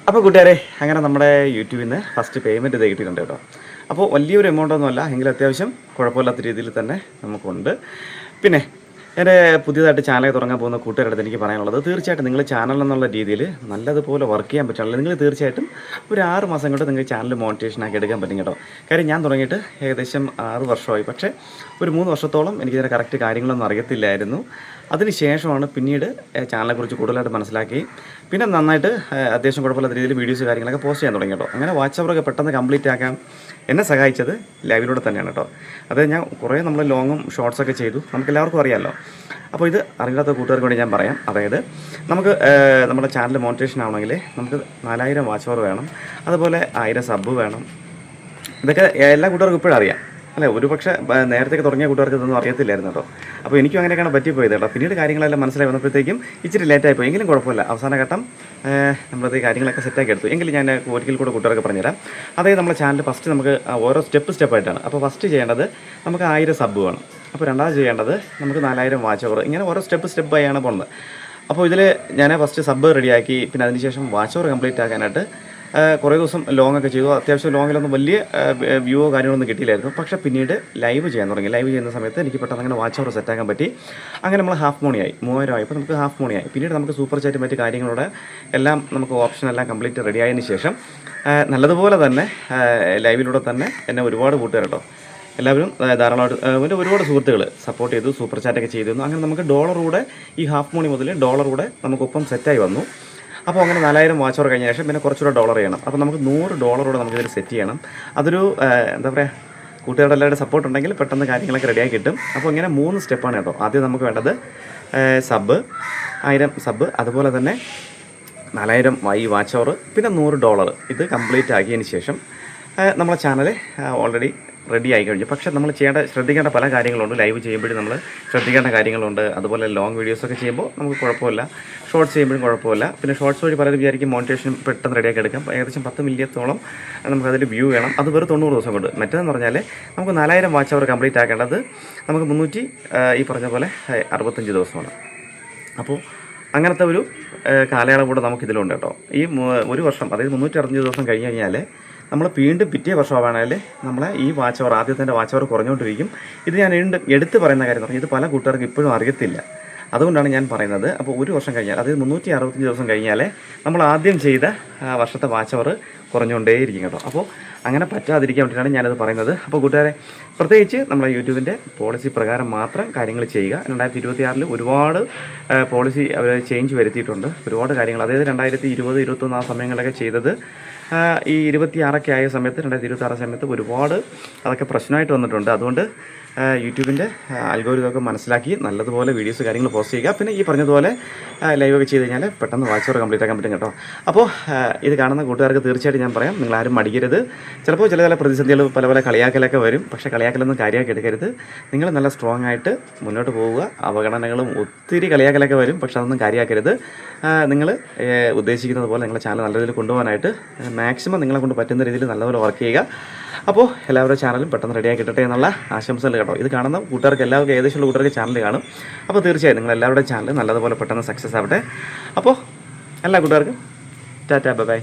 അപ്പോൾ കൂട്ടുകാരെ അങ്ങനെ നമ്മുടെ യൂട്യൂബിൽ നിന്ന് ഫസ്റ്റ് പേയ്മെൻറ്റ് ഇത് കിട്ടിയിട്ടുണ്ട് കേട്ടോ. അപ്പോൾ വലിയൊരു എമൗണ്ടൊന്നുമല്ല, എങ്കിലും അത്യാവശ്യം കുഴപ്പമില്ലാത്ത രീതിയിൽ തന്നെ നമുക്കുണ്ട്. പിന്നെ എൻ്റെ പുതിയതായിട്ട് ചാനൽ തുടങ്ങാൻ പോകുന്ന കൂട്ടുകാരുടെ അടുത്ത് എനിക്ക് പറയാനുള്ളത്, തീർച്ചയായിട്ടും നിങ്ങൾ ചാനൽ എന്നുള്ള രീതിയിൽ നല്ലതുപോലെ വർക്ക് ചെയ്യാൻ പറ്റുകയാണെങ്കിൽ നിങ്ങൾ തീർച്ചയായിട്ടും ഒരു 6 മാസം കൊണ്ട് നിങ്ങൾ ചാനൽ മോണിറ്റേഷനാക്കി എടുക്കാൻ പറ്റും കേട്ടോ. കാര്യം ഞാൻ തുടങ്ങിയിട്ട് ഏകദേശം 6 വർഷമായി. പക്ഷേ ഒരു 3 വർഷത്തോളം എനിക്കിതിൻ്റെ കറക്റ്റ് കാര്യങ്ങളൊന്നും അറിയത്തില്ലായിരുന്നു. അതിന് ശേഷമാണ് പിന്നീട് ചാനലിനെക്കുറിച്ച് കൂടുതലായിട്ട് മനസ്സിലാക്കി പിന്നെ നന്നായിട്ട് അത്യാവശ്യം കുഴപ്പമില്ലാത്ത രീതിയിൽ വീഡിയോസ് കാര്യങ്ങളൊക്കെ പോസ്റ്റ് ചെയ്യാൻ തുടങ്ങി കേട്ടോ. അങ്ങനെ വാച്ച് അവറൊക്കെ പെട്ടെന്ന് കംപ്ലീറ്റ് ആക്കാൻ എന്നെ സഹായിച്ചത് ലൈവിലൂടെ തന്നെയാണ് കേട്ടോ. അത് ഞാൻ കുറേ നമ്മൾ ലോങ്ങും ഷോർട്സൊക്കെ ചെയ്തു, നമുക്ക് എല്ലാവർക്കും അറിയാമല്ലോ. അപ്പോൾ ഇത് അറിയാത്ത കൂട്ടുകാർക്ക് വേണ്ടി ഞാൻ പറയാം. അതായത് നമുക്ക് നമ്മുടെ ചാനൽ മോണിറ്റേഷൻ ആവണമെങ്കിൽ നമുക്ക് 4000 വാച്ച് അവർ വേണം, അതുപോലെ 1000 സബ് വേണം. ഇതൊക്കെ എല്ലാ കൂട്ടുകാർക്കും ഇപ്പോഴും അറിയാം അല്ലേ. ഒരു പക്ഷേ നേരത്തെ തുടങ്ങിയ കൂട്ടുകാർക്ക് ഇതൊന്നും അറിയത്തില്ലായിരുന്നു കേട്ടോ. അപ്പോൾ എനിക്കും അങ്ങനെയൊക്കെയാണ് പറ്റിപ്പോയത് കേട്ടോ. പിന്നീട് കാര്യങ്ങളെല്ലാം മനസ്സിലായി വന്നപ്പോഴത്തേക്കും ഇച്ചിരി ലേറ്റായിപ്പോയി, എങ്കിലും കുഴപ്പമില്ല. അവസാന ഘട്ടം നമ്മളത് കാര്യങ്ങളൊക്കെ സെറ്റാക്കി എടുത്തു. എങ്കിലും ഞാൻ ഒരിക്കൽ കൂടെ കൂട്ടുകാർക്ക് പറഞ്ഞുതരാം. അതായത് നമ്മുടെ ചാനൽ ഫസ്റ്റ് നമുക്ക് ഓരോ സ്റ്റെപ്പായിട്ടാണ്. അപ്പോൾ ഫസ്റ്റ് ചെയ്യേണ്ടത് നമുക്ക് 1000 സബ് വേണം. അപ്പോൾ രണ്ടാമത് ചെയ്യേണ്ടത് നമുക്ക് 4000 വാച്ച് അവർ. ഇങ്ങനെ ഓരോ സ്റ്റെപ്പായാണ് പോകുന്നത്. അപ്പോൾ ഇതിൽ ഞാൻ ഫസ്റ്റ് സബ് റെഡിയാക്കി, പിന്നെ അതിനുശേഷം വാച്ച് അവർ കംപ്ലീറ്റ് ആക്കാനായിട്ട് കുറേ ദിവസം ലോങ് ഒക്കെ ചെയ്തു. അത്യാവശ്യം ലോങ്ങിലൊന്നും വലിയ വ്യൂവോ കാര്യങ്ങളൊന്നും കിട്ടിയില്ലായിരുന്നു. പക്ഷേ പിന്നീട് ലൈവ് ചെയ്യാൻ തുടങ്ങി. ലൈവ് ചെയ്യുന്ന സമയത്ത് എനിക്ക് പെട്ടെന്ന് അങ്ങനെ വാച്ച് അവർ സെറ്റാക്കാൻ പറ്റി. അങ്ങനെ നമ്മൾ ഹാഫ് മോണിയായി, 3000 ആയപ്പോൾ നമുക്ക് ഹാഫ് മോണിയായി. പിന്നീട് നമുക്ക് സൂപ്പർ ചാറ്റ് മറ്റ് കാര്യങ്ങളുടെ എല്ലാം നമുക്ക് ഓപ്ഷനെല്ലാം കംപ്ലീറ്റ് റെഡി ആയതിനു ശേഷം നല്ലതുപോലെ തന്നെ ലൈവിലൂടെ തന്നെ എന്നെ ഒരുപാട് കൂട്ടുകാർ കേട്ടോ. എല്ലാവരും ധാരാളമായിട്ട് എൻ്റെ ഒരുപാട് സുഹൃത്തുക്കൾ സപ്പോർട്ട് ചെയ്തു, സൂപ്പർ ചാറ്റൊക്കെ ചെയ്തിരുന്നു. അങ്ങനെ നമുക്ക് ഡോളറൂടെ ഈ ഹാഫ് മോണി മുതൽ ഡോളറൂടെ നമുക്കൊപ്പം സെറ്റായി വന്നു. അപ്പോൾ അങ്ങനെ 4000 വാച്ച് അവർ കഴിഞ്ഞ ശേഷം പിന്നെ കുറച്ചുകൂടെ ഡോളർ ചെയ്യണം. അപ്പോൾ നമുക്ക് $100 നമുക്കിതിൽ സെറ്റ് ചെയ്യണം. അതൊരു എന്താ പറയുക, കൂട്ടുകാരുടെ എല്ലാവരുടെ സപ്പോർട്ട് ഉണ്ടെങ്കിൽ പെട്ടെന്ന് കാര്യങ്ങളൊക്കെ റെഡിയാക്കി കിട്ടും. അപ്പോൾ ഇങ്ങനെ 3 സ്റ്റെപ്പാണ് കേട്ടോ. ആദ്യം നമുക്ക് വേണ്ടത് സബ്, 1000 സബ്, അതുപോലെ തന്നെ 4000 ഈ വാച്ച് അവർ, പിന്നെ $100. ഇത് കംപ്ലീറ്റ് ആക്കിയതിന് ശേഷം നമ്മളെ ചാനൽ ഓൾറെഡി റെഡി ആയി കഴിഞ്ഞു. പക്ഷേ നമ്മൾ ശ്രദ്ധിക്കേണ്ട പല കാര്യങ്ങളുണ്ട്. ലൈവ് ചെയ്യുമ്പോഴും നമ്മൾ ശ്രദ്ധിക്കേണ്ട കാര്യങ്ങളുണ്ട്. അതുപോലെ ലോങ് വീഡിയോസൊക്കെ ചെയ്യുമ്പോൾ നമുക്ക് കുഴപ്പമില്ല, ഷോർട്സ് ചെയ്യുമ്പോഴും കുഴപ്പമില്ല. പിന്നെ ഷോർട്സ് വഴി പലരും വിചാരിക്കും മോണിറ്റേഷൻ പെട്ടെന്ന് റെഡിയാക്കി എടുക്കാം. ഏകദേശം 10 മില്യത്തോളം നമുക്കതിൽ വ്യൂ വേണം. അത് വെറും 90 ദിവസം കൊണ്ട്. മറ്റേതെന്ന് പറഞ്ഞാൽ നമുക്ക് 4000 വാച്ച് അവർ കംപ്ലീറ്റ് ആക്കേണ്ടത് നമുക്ക് ഈ പറഞ്ഞ പോലെ 65 ദിവസമാണ്. അപ്പോൾ അങ്ങനത്തെ ഒരു കാലയളവ് കൂടെ നമുക്കിതിലുണ്ട് കേട്ടോ. ഈ ഒരു വർഷം, അതായത് 365 ദിവസം കഴിഞ്ഞ് കഴിഞ്ഞാൽ നമ്മൾ വീണ്ടും പിറ്റേ വർഷമാണെങ്കിൽ നമ്മളെ ഈ വാച്ച് അവർ, ആദ്യത്തെ വാച്ച് അവർ കുറഞ്ഞുകൊണ്ടിരിക്കും. ഇത് ഞാൻ എടുത്ത് പറയുന്ന കാര്യം എന്ന് പറഞ്ഞാൽ ഇത് പല കൂട്ടുകാർക്കും ഇപ്പോഴും അറിയത്തില്ല. അതുകൊണ്ടാണ് ഞാൻ പറയുന്നത്. അപ്പോൾ ഒരു വർഷം കഴിഞ്ഞാൽ, അതായത് 365 ദിവസം കഴിഞ്ഞാൽ നമ്മൾ ആദ്യം ചെയ്ത വർഷത്തെ വാച്ച് അവർ കുറഞ്ഞുകൊണ്ടേയിരിക്കും കേട്ടോ. അപ്പോൾ അങ്ങനെ പറ്റാതിരിക്കാൻ വേണ്ടിയിട്ടാണ് ഞാനത് പറയുന്നത്. അപ്പോൾ കൂട്ടുകാരെ, പ്രത്യേകിച്ച് നമ്മളെ യൂട്യൂബിൻ്റെ പോളിസി പ്രകാരം മാത്രം കാര്യങ്ങൾ ചെയ്യുക. 2026 ഒരുപാട് പോളിസി അവർ ചേഞ്ച് വരുത്തിയിട്ടുണ്ട്. ഒരുപാട് കാര്യങ്ങൾ, അതായത് 2020, 2021 ആ സമയങ്ങളിലൊക്കെ ചെയ്തത് ഈ 26 ആയ സമയത്ത്, 2026 സമയത്ത് ഒരുപാട് അതൊക്കെ പ്രശ്നമായിട്ട് വന്നിട്ടുണ്ട്. അതുകൊണ്ട് യൂട്യൂബിൻ്റെ അൽഗോരിതമൊക്കെ മനസ്സിലാക്കി നല്ലതുപോലെ വീഡിയോസ് കാര്യങ്ങൾ പോസ്റ്റ് ചെയ്യുക. പിന്നെ ഈ പറഞ്ഞതുപോലെ ലൈവൊക്കെ ചെയ്ത് കഴിഞ്ഞാൽ പെട്ടെന്ന് വാച്ച് അവർ കംപ്ലീറ്റ് ആക്കാൻ പറ്റും കേട്ടോ. അപ്പോൾ ഇത് കാണുന്ന കൂട്ടുകാർക്ക് തീർച്ചയായിട്ടും ഞാൻ പറയാം, നിങ്ങളാരും മടിക്കരുത്. ചിലപ്പോൾ ചില പ്രതിസന്ധികൾ, പല കളിയാക്കലൊക്കെ വരും. പക്ഷേ കളിയാക്കലൊന്നും കാര്യമാക്കി എടുക്കരുത്. നിങ്ങൾ നല്ല സ്ട്രോങ് ആയിട്ട് മുന്നോട്ട് പോവുക. അവഗണനകളും ഒത്തിരി കളിയാക്കലൊക്കെ വരും, പക്ഷേ അതൊന്നും കാര്യമാക്കരുത്. നിങ്ങൾ ഉദ്ദേശിക്കുന്നത് പോലെ നിങ്ങളുടെ ചാനൽ നല്ല രീതിയിൽ കൊണ്ടുപോകാനായിട്ട് മാക്സിമം നിങ്ങളെ കൊണ്ട് പറ്റുന്ന രീതിയിൽ നല്ലപോലെ വർക്ക് ചെയ്യുക. അപ്പോൾ എല്ലാവരുടെ ചാനലും പെട്ടെന്ന് റെഡിയാക്കി കിട്ടട്ടെ എന്നുള്ള ആശംസകൾ കേട്ടോ. ഇത് കാണുന്ന കൂട്ടുകാർക്ക് എല്ലാവർക്കും, ഏകദേശമുള്ള കൂട്ടുകാർക്ക് ചാനൽ കാണും. അപ്പോൾ തീർച്ചയായും നിങ്ങൾ എല്ലാവരുടെ ചാനൽ നല്ലതുപോലെ പെട്ടെന്ന് സക്സസ് ആവട്ടെ. അപ്പോൾ എല്ലാ കൂട്ടുകാർക്കും ടാറ്റാ, ബൈ ബൈ.